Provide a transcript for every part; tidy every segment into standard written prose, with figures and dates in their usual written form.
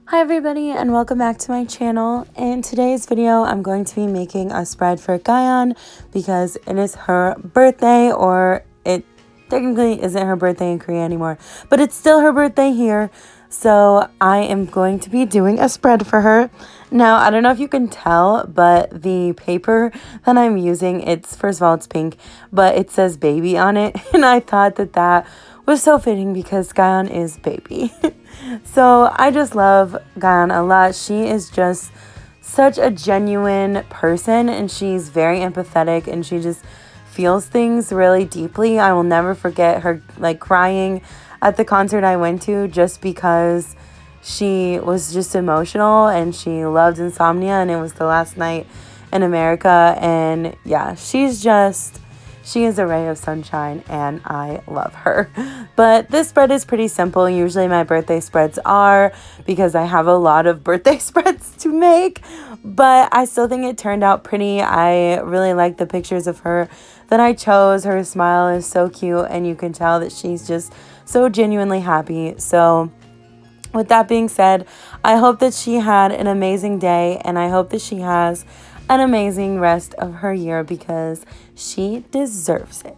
Hi everybody and welcome back to my channel. In today's video, I'm going to be making a spread for gahyeon because it is her birthday, or it technically isn't her birthday in Korea anymore, but it's still her birthday here. So I am going to be doing a spread for her. Now, I don't know if you can tell, but the paper that I'm using, first of all, it's pink, but it says baby on it. And I thought that was so fitting because gahyeon is baby. So I just love gahyeon a lot. She is just such a genuine person, and she's very empathetic, and she just feels things really deeply. I will never forget her crying at the concert I went to just because she was just emotional, and she loved Insomnia, and it was the last night in America. And yeah, she is a ray of sunshine, and I love her. But this spread is pretty simple. Usually my birthday spreads are, because I have a lot of birthday spreads to make. But I still think it turned out pretty. I really like the pictures of her that I chose. Her smile is so cute, and you can tell that she's just so genuinely happy. So with that being said, I hope that she had an amazing day, and I hope that she has an amazing rest of her year because she deserves it.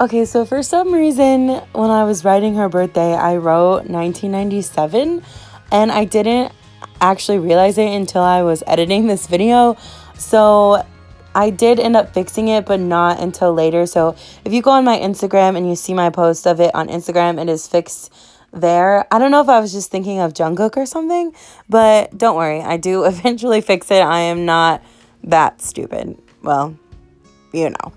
Okay, so for some reason, when I was writing her birthday, I wrote 1997, and I didn't actually realize it until I was editing this video. So I did end up fixing it, but not until later. So if you go on my Instagram and you see my post of it on Instagram, it is fixed there. I don't know if I was just thinking of Jungkook or something, but don't worry, I do eventually fix it. I am not that stupid. Well, you know.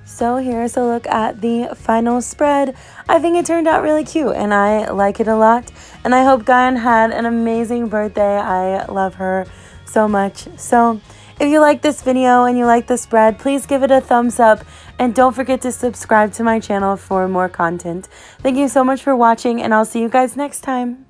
So here's a look at the final spread. I think it turned out really cute, and I like it a lot. And I hope gahyeon had an amazing birthday. I love her so much. So if you like this video and you like the spread, please give it a thumbs up. And don't forget to subscribe to my channel for more content. Thank you so much for watching, and I'll see you guys next time.